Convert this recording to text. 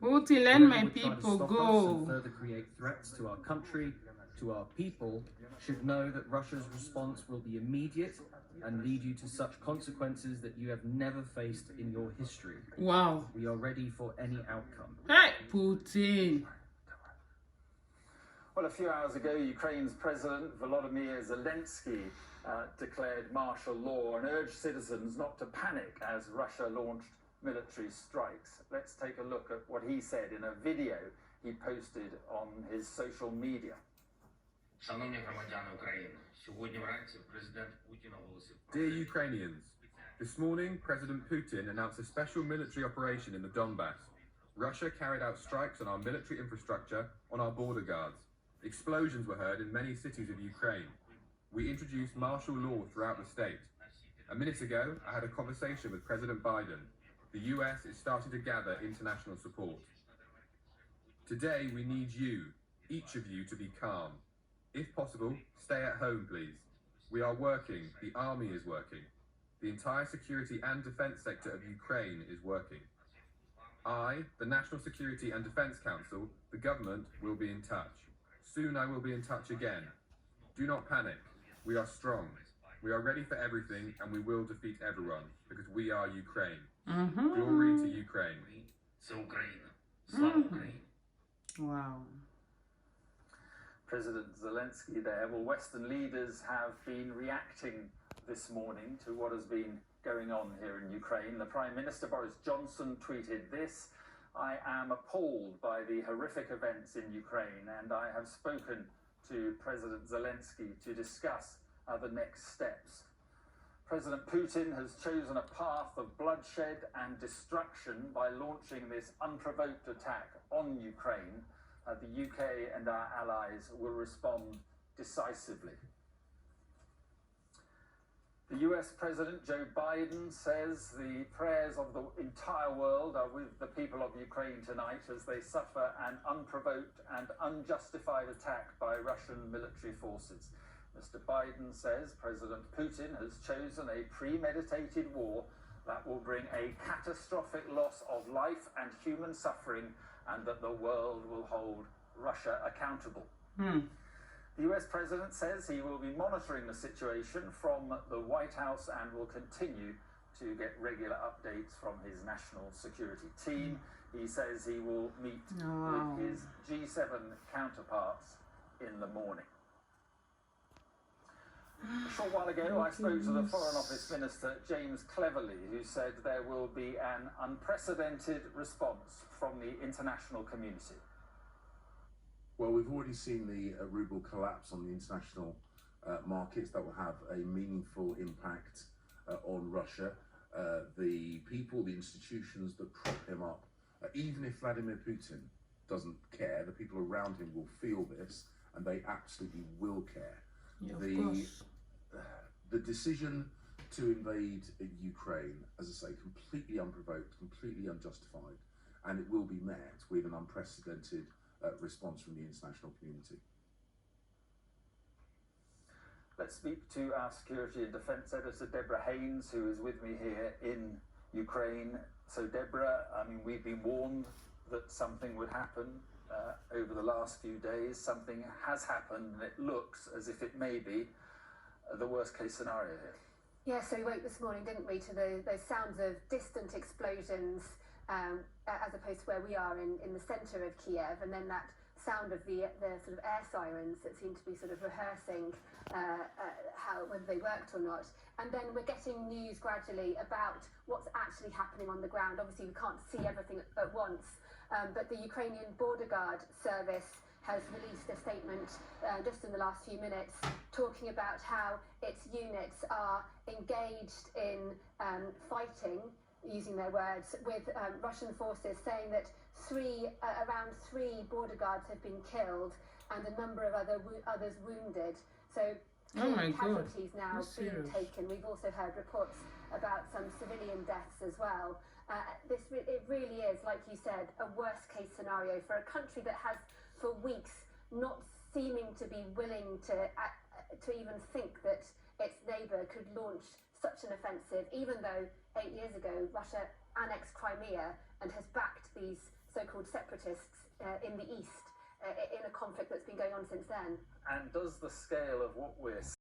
Putin, let Whoever my would try to people stop us and go. further create threats to our country, to our people, should know that Russia's response will be immediate and lead you to such consequences that you have never faced in your history. Wow. We are ready for any outcome. Hey, Putin. Well, a few hours ago, Ukraine's President Volodymyr Zelensky declared martial law and urged citizens not to panic as Russia launched military strikes. Let's take a look at what he said in a video he posted on his social media. Шановні громадяни України, сьогодні вранці президент Путін оголосив. Dear Ukrainians, this morning President Putin announced a special military operation in the Donbass. Russia carried out strikes on our military infrastructure, on our border guards. Explosions were heard in many cities of Ukraine. We introduced martial law throughout the state. A minute ago, I had a conversation with President Biden. The US is starting to gather international support. Today, we need you, each of you, to be calm. If possible, stay at home, please. We are working. The army is working. The entire security and defense sector of Ukraine is working. I, the National Security and Defense Council, the government, will be in touch. Soon I will be in touch again. Do not panic. We are strong. We are ready for everything and we will defeat everyone because we are Ukraine. Glory to Ukraine. Це Україна. Слава Україні. Wow. President Zelensky there. Well, Western leaders have been reacting this morning to what has been going on here in Ukraine. The Prime Minister Boris Johnson tweeted this: "I am appalled by the horrific events in Ukraine and I have spoken to President Zelensky to discuss the next steps." President Putin has chosen a path of bloodshed and destruction by launching this unprovoked attack on Ukraine. The UK and our allies will respond decisively. The US President Joe Biden says the prayers of the entire world are with the people of Ukraine tonight as they suffer an unprovoked and unjustified attack by Russian military forces. Mr. Biden says President Putin has chosen a premeditated war that will bring a catastrophic loss of life and human suffering, and that the world will hold Russia accountable. The US President says he will be monitoring the situation from the White House and will continue to get regular updates from his national security team. He says he will meet with his G7 counterparts in the morning. A short while ago, I spoke to the Foreign Office Minister, James Cleverly, who said there will be an unprecedented response from the international community. Well, we've already seen the ruble collapse on the international markets. That will have a meaningful impact on Russia. The people, the institutions that prop him up, even if Vladimir Putin doesn't care, the people around him will feel this, and they absolutely will care. Yeah, of course. The decision to invade Ukraine, as I say, completely unprovoked, completely unjustified, and it will be met with an unprecedented response from the international community. Let's speak to our security and defence editor, Deborah Haynes, who is with me here in Ukraine. So, Deborah, I mean, we've been warned that something would happen over the last few days. Something has happened, and it looks as if it may be the worst case scenario here. Yeah, so we woke this morning, didn't we, to those sounds of distant explosions as opposed to where we are in the centre of Kiev, and then that sound of the sort of air sirens that seem to be sort of rehearsing whether they worked or not. And then we're getting news gradually about what's actually happening on the ground. Obviously, we can't see everything at once, but the Ukrainian Border Guard Service has released a statement just in the last few minutes talking about how its units are engaged in fighting, using their words, with Russian forces, saying that around three border guards have been killed and a number of others wounded. So casualties now being taken. We've also heard reports about some civilian deaths as well. It really is, like you said, a worst case scenario for a country that has for weeks not seeming to be willing to even think that its neighbour could launch such an offensive, even though 8 years ago Russia annexed Crimea and has backed these so-called separatists in the east in a conflict that's been going on since then. And does the scale of what we're